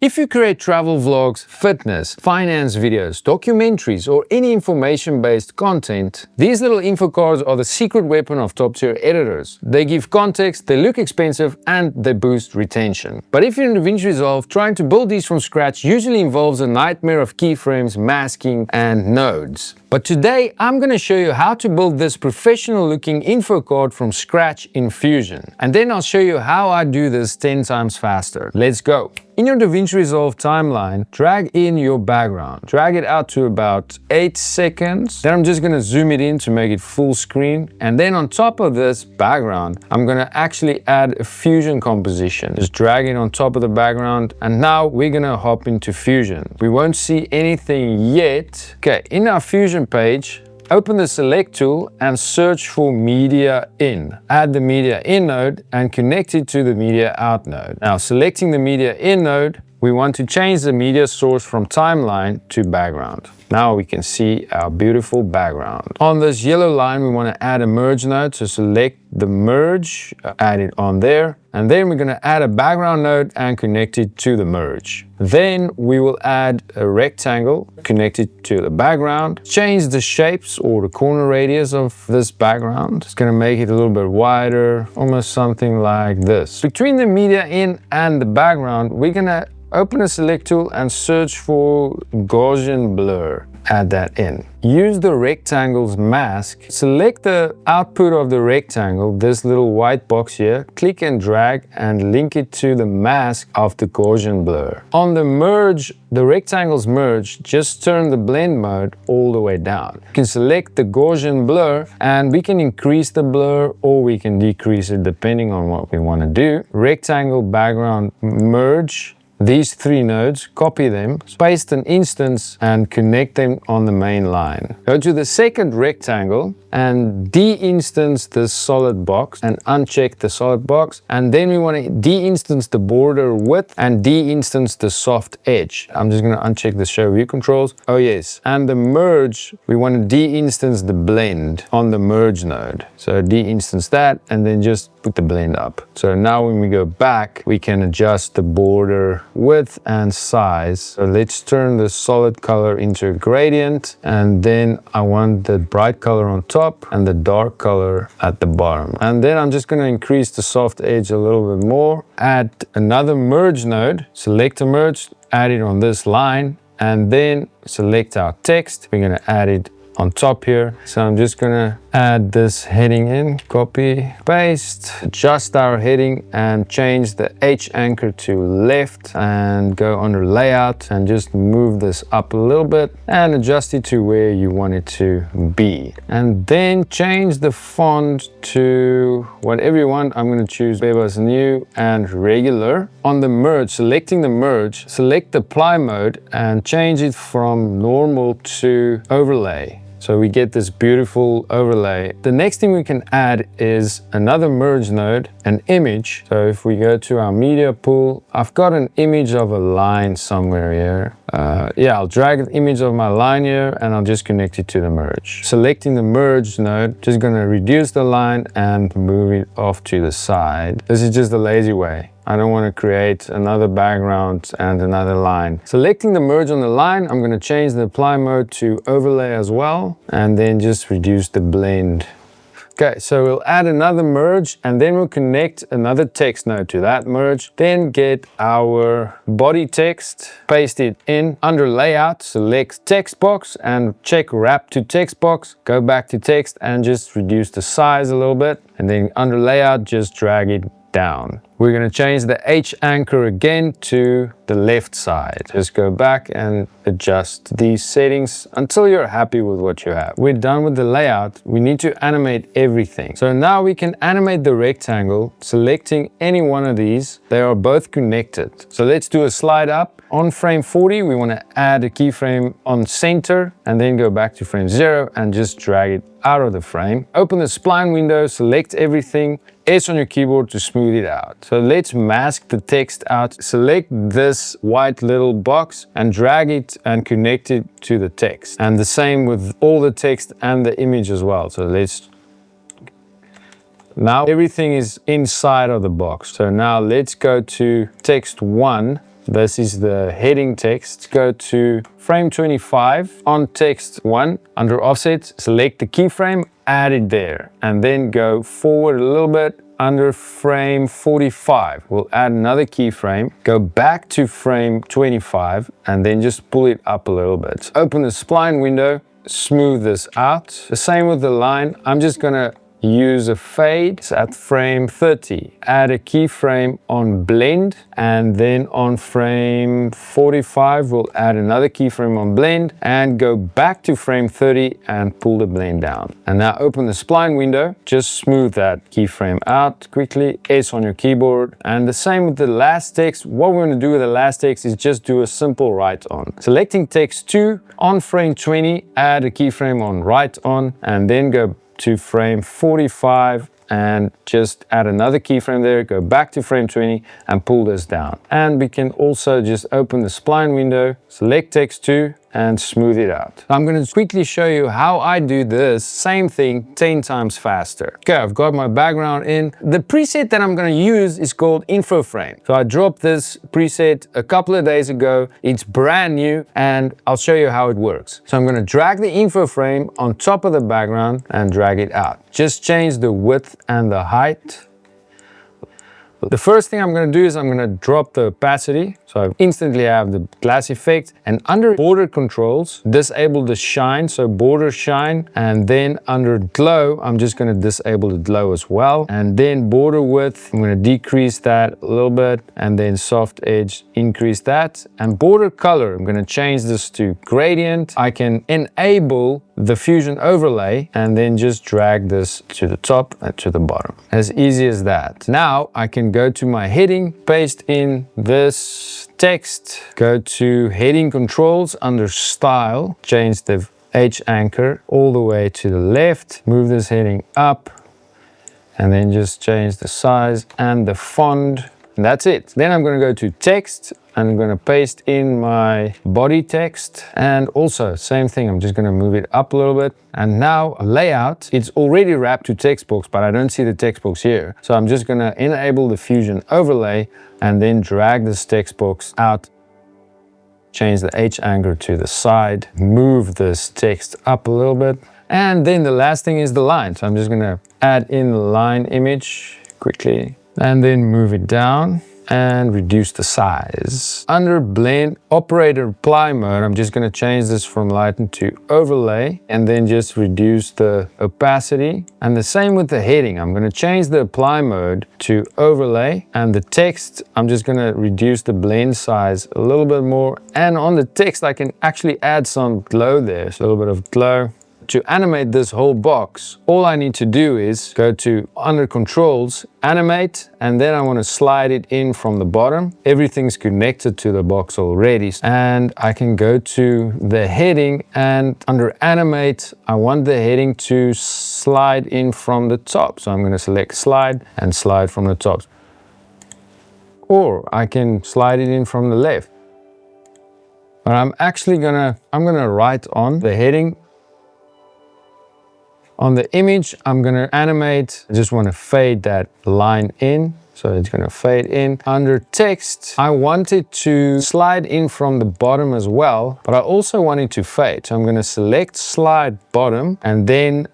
If you create travel vlogs, fitness, finance videos, documentaries, or any information-based content, these little info cards are the secret weapon of top-tier editors. They give context, they look expensive, and they boost retention. But if you're in Davinci Resolve, trying to build these from scratch usually involves a nightmare of keyframes, masking, and nodes. But today, I'm going to show you how to build this professional-looking info card from scratch in Fusion. And then I'll show you how I do this 10 times faster. Let's go! In your Davinci Resolve timeline, drag in your background. Drag it out to about 8 seconds. Then I'm just going to zoom it in to make it full screen. And then on top of this background, I'm going to actually add a Fusion composition. Just drag it on top of the background. And now we're going to hop into Fusion. We won't see anything yet. Okay, in our Fusion page, open the Select tool and search for Media In. Add the Media In node and connect it to the Media Out node. Now, selecting the Media In node, we want to change the media source from timeline to background. Now we can see our beautiful background. On this yellow line, we want to add a merge node. So select the merge, add it on there. And then we're going to add a background node and connect it to the merge. Then we will add a rectangle, connect it to the background. Change the shapes or the corner radius of this background. It's going to make it a little bit wider, almost something like this. Between the media in and the background, we're going to open a Select tool and search for Gaussian blur. Add that in. Use the rectangle's mask. Select the output of the rectangle, this little white box here. Click and drag and link it to the mask of the Gaussian blur. On the merge, the rectangle's merge, just turn the blend mode all the way down. You can select the Gaussian blur and we can increase the blur or we can decrease it depending on what we want to do. Rectangle background merge. These 3 nodes, copy them, paste an instance and connect them on the main line. Go to the second rectangle and de-instance the solid box and uncheck the solid box. And then we want to de-instance the border width and de-instance the soft edge. I'm just going to uncheck the show view controls. Oh yes, and the merge, we want to de-instance the blend on the merge node. So de-instance that and then just put the blend up. So now when we go back, we can adjust the border width and size. So let's turn the solid color into a gradient, and then I want the bright color on top and the dark color at the bottom. And then I'm just going to increase the soft edge a little bit more. Add another merge node, select a merge, add it on this line, and then select our text. We're going to add it on top here. So I'm just gonna add this heading in, copy, paste, adjust our heading and change the H anchor to left and go under layout and just move this up a little bit and adjust it to where you want it to be. And then change the font to whatever you want. I'm gonna choose Bebas New and regular. On the merge, selecting the merge, select the apply mode and change it from normal to overlay. So we get this beautiful overlay. The next thing we can add is another merge node, an image. So if we go to our media pool, I've got an image of a line somewhere here. I'll drag the image of my line here and I'll just connect it to the merge. Selecting the merge node, just gonna reduce the line and move it off to the side. This is just the lazy way. I don't want to create another background and another line. Selecting the merge on the line, I'm going to change the apply mode to overlay as well, and then just reduce the blend. Okay, so we'll add another merge and then we'll connect another text node to that merge. Then get our body text, paste it in. Under layout, select text box and check wrap to text box. Go back to text and just reduce the size a little bit. And then under layout, just drag it down. We're going to change the H anchor again to the left side. Just go back and adjust these settings until you're happy with what you have. We're done with the layout. We need to animate everything. So now we can animate the rectangle, selecting any one of these. They are both connected. So let's do a slide up. On frame 40, we want to add a keyframe on center and then go back to frame 0 and just drag it out of the frame. Open the spline window, select everything, S on your keyboard to smooth it out. So let's mask the text out. Select this white little box and drag it and connect it to the text. And the same with all the text and the image as well. So now everything is inside of the box. So now let's go to text 1. This is the heading text. Go to frame 25 on text 1 under offset, select the keyframe, add it there, and then go forward a little bit. Under frame 45, we'll add another keyframe, go back to frame 25, and then just pull it up a little bit. Open the spline window, smooth this out. The same with the line. I'm just gonna use a fade at frame 30. Add a keyframe on blend, and then on frame 45 we'll add another keyframe on blend and go back to frame 30 and pull the blend down. And now open the spline window, just smooth that keyframe out quickly, S on your keyboard. And the same with the last text. What we're going to do with the last text is just do a simple write on. Selecting text 2 on frame 20, add a keyframe on write on, and then go to frame 45 and just add another keyframe there, go back to frame 20 and pull this down. And we can also just open the spline window, select text 2 and smooth it out. I'm going to quickly show you how I do this same thing 10 times faster. Okay, I've got my background in. The preset that I'm going to use is called Info Frame. So I dropped this preset a couple of days ago. It's brand new and I'll show you how it works. So I'm going to drag the info frame on top of the background and drag it out. Just change the width and the height. The first thing I'm going to do is I'm going to drop the opacity, so I instantly have the glass effect. And under border controls, disable the shine, so border shine. And then under glow, I'm just going to disable the glow as well. And then border width, I'm going to decrease that a little bit. And then soft edge, increase that. And border color, I'm going to change this to gradient. I can enable the fusion overlay and then just drag this to the top and to the bottom. As easy as that. Now I can go to my heading, paste in this text, go to heading controls under style, change the H anchor all the way to the left, move this heading up, and then just change the size and the font. And that's it. Then I'm going to go to text and I'm going to paste in my body text. And also same thing, I'm just going to move it up a little bit. And now layout, it's already wrapped to text box, but I don't see the text box here. So I'm just going to enable the fusion overlay and then drag this text box out. Change the H anchor to the side, move this text up a little bit. And then the last thing is the line. So I'm just going to add in the line image quickly. And then move it down and reduce the size. Under blend operator apply mode, I'm just going to change this from lighten to overlay and then just reduce the opacity. And the same with the heading. I'm going to change the apply mode to overlay, and the text, I'm just going to reduce the blend size a little bit more. And on the text, I can actually add some glow there. So a little bit of glow. To animate this whole box, all I need to do is go to under controls, animate, and then I want to slide it in from the bottom. Everything's connected to the box already. And I can go to the heading and under animate, I want the heading to slide in from the top. So I'm going to select slide and slide from the top. Or I can slide it in from the left. But I'm actually gonna write on the heading. On the image, I'm going to animate. I just want to fade that line in. So it's going to fade in. Under text, I want it to slide in from the bottom as well, but I also want it to fade. So I'm going to select slide bottom and then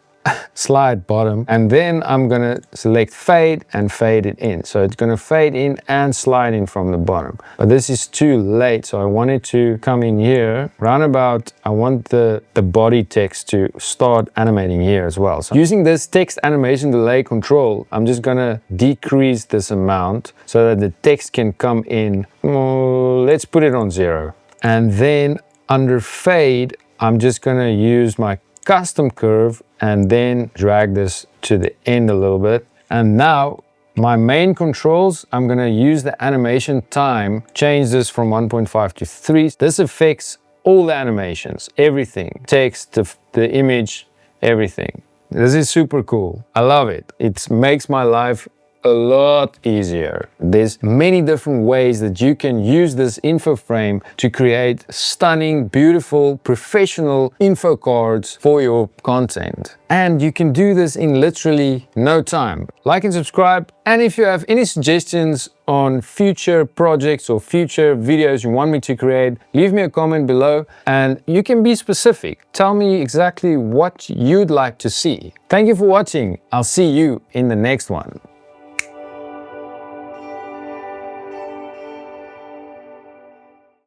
slide bottom, and then I'm going to select fade and fade it in. So it's going to fade in and slide in from the bottom. But this is too late, so I want it to come in here. Roundabout, I want the body text to start animating here as well. So using this text animation delay control, I'm just going to decrease this amount so that the text can come in. Let's put it on 0. And then under fade, I'm just going to use my custom curve and then drag this to the end a little bit. And now my main controls, I'm going to use the animation time, change this from 1.5 to 3. This affects all the animations, everything, text, the image, everything. This is super cool. I love it. It makes my life a lot easier. There's many different ways that you can use this info frame to create stunning, beautiful, professional info cards for your content. And you can do this in literally no time. Like and subscribe. And if you have any suggestions on future projects or future videos you want me to create, leave me a comment below and you can be specific. Tell me exactly what you'd like to see. Thank you for watching. I'll see you in the next one.